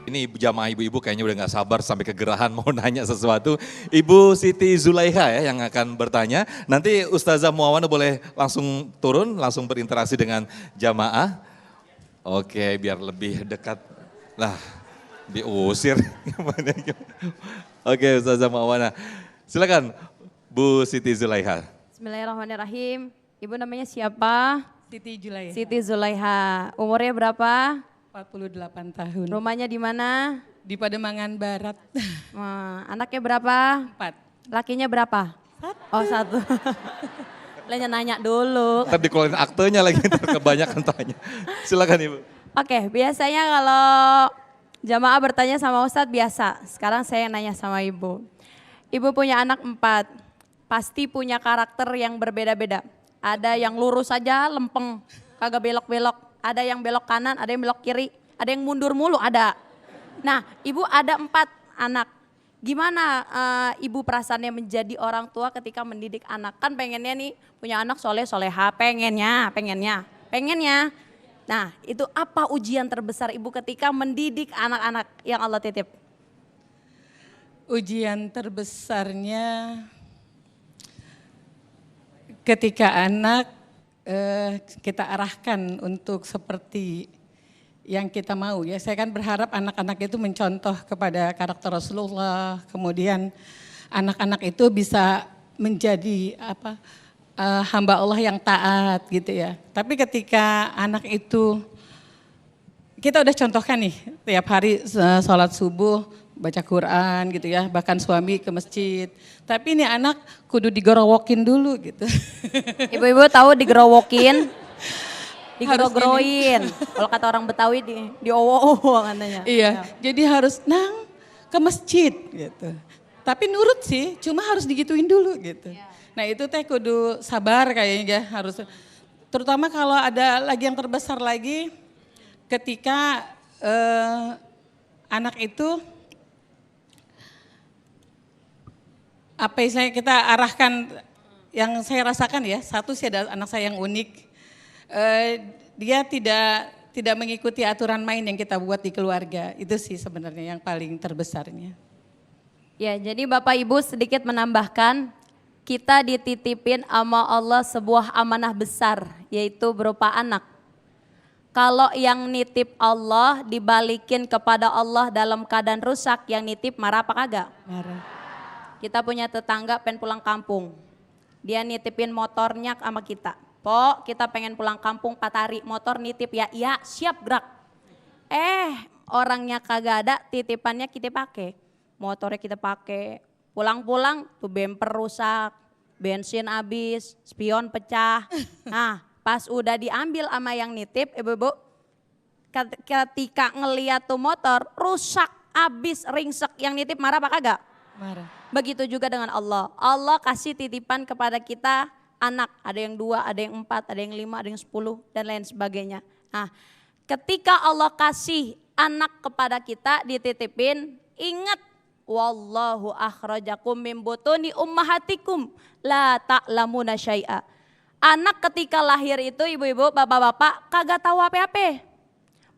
Ini jamaah ibu-ibu kayaknya udah gak sabar sampai kegerahan mau nanya sesuatu. Ibu Siti Zulaiha ya yang akan bertanya. Nanti Ustazah Muawana boleh langsung turun, langsung berinteraksi dengan jamaah. Oke, biar lebih dekat. Lah, diusir. Oke, Ustazah Muawana. Silakan Bu Siti Zulaiha. Bismillahirrahmanirrahim. Ibu namanya siapa? Siti Julaiha. Siti Zulaiha. Umurnya berapa? 48 tahun. Rumahnya di mana? Di Pademangan Barat. Anaknya berapa? 4. Lakinya berapa? 1. Oh 1. Nanya dulu. Ntar dikeluarin aktenya lagi, ntar kebanyakan tanya. Silakan Ibu. Oke, biasanya kalau jamaah bertanya sama Ustadz biasa. Sekarang saya yang nanya sama Ibu. Ibu punya anak 4. Pasti punya karakter yang berbeda-beda. Ada yang lurus saja, lempeng, kagak belok-belok. Ada yang belok kanan, ada yang belok kiri, ada yang mundur mulu, ada. Nah, Ibu ada 4 anak. Gimana Ibu perasaannya menjadi orang tua ketika mendidik anak? Kan pengennya nih punya anak soleh-soleha, pengennya. Nah, itu apa ujian terbesar Ibu ketika mendidik anak-anak yang Allah titip? Ujian terbesarnya ketika anak kita arahkan untuk seperti yang kita mau ya. Saya kan berharap anak-anak itu mencontoh kepada karakter Rasulullah. Kemudian anak-anak itu bisa menjadi hamba Allah yang taat gitu ya. Tapi ketika anak itu kita udah contohkan nih tiap hari sholat subuh baca Quran gitu ya, bahkan suami ke masjid. Tapi ini anak kudu digorowokin dulu gitu. Ibu-ibu tahu digerowokin? Digerogroin. Kalau kata orang Betawi di owo-owo katanya. Iya, jadi harus ke masjid gitu. Tapi nurut sih, cuma harus digituin dulu gitu. Nah itu teh kudu sabar kayaknya harus. Terutama kalau ada lagi yang terbesar lagi ketika anak itu apa yang kita arahkan, yang saya rasakan ya, satu sih ada anak saya yang unik, dia tidak mengikuti aturan main yang kita buat di keluarga, itu sih sebenarnya yang paling terbesarnya. Ya, jadi Bapak Ibu sedikit menambahkan, kita dititipin sama Allah sebuah amanah besar, yaitu berupa anak. Kalau yang nitip Allah dibalikin kepada Allah dalam keadaan rusak, yang nitip marah apa kagak? Marah. Kita punya tetangga pengen pulang kampung. Dia nitipin motornya sama kita. Po, kita pengen pulang kampung 4 hari, motor nitip ya, iya siap gerak. Orangnya kagak ada, titipannya kita pakai. Motornya kita pakai. Pulang-pulang tuh bemper rusak, bensin habis, spion pecah. Nah, pas udah diambil sama yang nitip, ibu-ibu, ketika ngeliat tuh motor rusak, habis, ringsek, yang nitip marah apa kagak? Marah. Begitu juga dengan Allah. Allah kasih titipan kepada kita anak. Ada yang 2, ada yang 4, ada yang 5, ada yang 10 dan lain sebagainya. Nah, ketika Allah kasih anak kepada kita dititipin, ingat wallahu akhrajakum min butuni ummahatikum la ta'lamuna syai'a. Anak ketika lahir itu ibu-ibu, bapak-bapak kagak tahu apa-apa.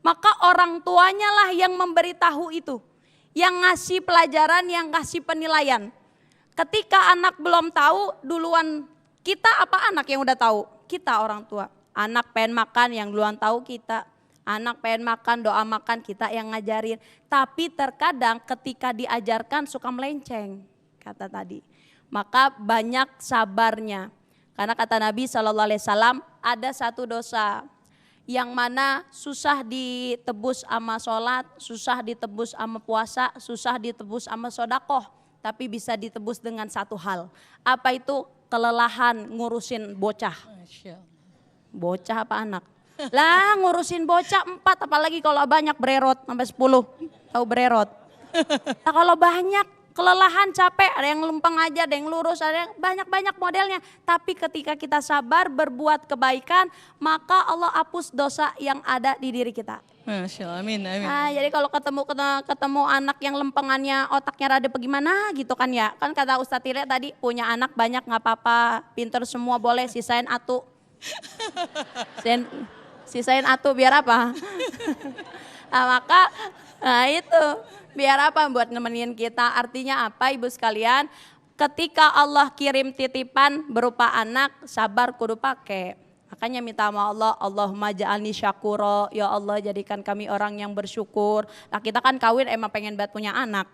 Maka orang tuanya lah yang memberitahu itu. Yang ngasih pelajaran, yang ngasih penilaian. Ketika anak belum tahu, duluan kita apa anak yang udah tahu? Kita orang tua. Anak pengen makan yang duluan tahu kita. Anak pengen makan, doa makan kita yang ngajarin. Tapi terkadang ketika diajarkan suka melenceng, kata tadi. Maka banyak sabarnya. Karena kata Nabi SAW ada satu dosa yang mana susah ditebus sama sholat, susah ditebus sama puasa, susah ditebus sama sodakoh. Tapi bisa ditebus dengan satu hal. Apa itu? Kelelahan ngurusin bocah. Bocah apa anak? Lah ngurusin bocah 4, apalagi kalau banyak bererot sampai 10. Tahu bererot? Nah, kalau banyak kelelahan, capek, ada yang lempeng aja, ada yang lurus, ada yang banyak-banyak modelnya. Tapi ketika kita sabar berbuat kebaikan, maka Allah hapus dosa yang ada di diri kita. Masya Allah, amin, amin. Nah, jadi kalau ketemu anak yang lempengannya otaknya rada bagaimana gitu kan ya. Kan kata Ustadz Tire tadi punya anak banyak gak apa-apa, pinter semua boleh, sisain atu. sisain atuh biar apa? Nah itu biar apa buat nemenin kita. Artinya apa ibu sekalian? Ketika Allah kirim titipan berupa anak, sabar kudu pakai. Makanya minta sama Allah, Allahumma ja'alni syakuro, ya Allah jadikan kami orang yang bersyukur. Nah kita kan kawin emang pengen banget punya anak.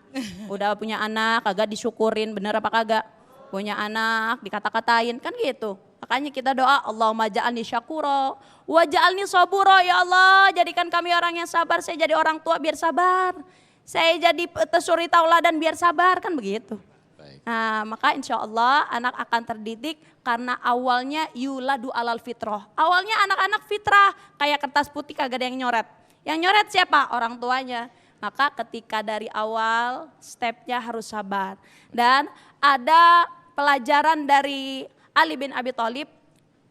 Udah punya anak, kagak disyukurin, bener apa kagak? Punya anak, dikata-katain, kan gitu. Makanya kita doa, Allahumma ja'alni syakuro, wa ja'alni saburo, ya Allah jadikan kami orang yang sabar. Saya jadi orang tua biar sabar. Saya jadi suri tauladan biar sabar, kan begitu. Nah maka insya Allah anak akan terdidik karena awalnya yuladu alal fitrah. Awalnya anak-anak fitrah kayak kertas putih kagak ada yang nyoret. Yang nyoret siapa? Orang tuanya. Maka ketika dari awal stepnya harus sabar. Dan ada pelajaran dari Ali bin Abi Thalib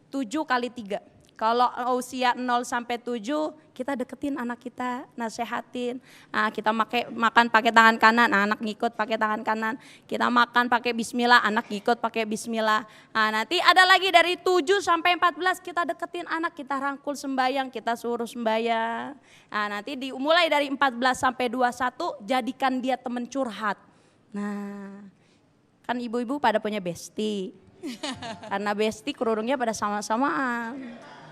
7 kali 3. Kalau usia 0 sampai 7 kita deketin anak kita, nasehatin. Nah, kita makan pakai tangan kanan, anak ngikut pakai tangan kanan. Kita makan pakai bismillah, anak ngikut pakai bismillah. Nah, nanti ada lagi dari 7 sampai 14 kita deketin anak, kita rangkul sembayang, kita suruh sembayang. Nah, nanti dimulai dari 14 sampai 21 jadikan dia teman curhat. Nah, kan ibu-ibu pada punya bestie. Karena bestie kerudungnya pada sama-samaan.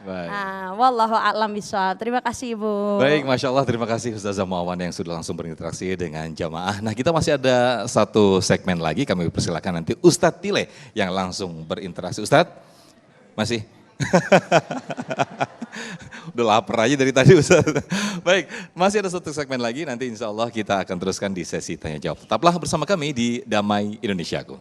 Baik. Nah, wallahu a'lam bishawab. Terima kasih Ibu. Baik, Masya Allah, terima kasih Ustazah Muawan yang sudah langsung berinteraksi dengan jamaah. Nah kita masih ada satu segmen lagi, kami persilakan nanti Ustadz Tile yang langsung berinteraksi. Ustadz, masih? Udah lapar aja dari tadi Ustadz. Baik, masih ada satu segmen lagi, nanti insya Allah kita akan teruskan di sesi tanya jawab. Tetaplah bersama kami di Damai Indonesiaku.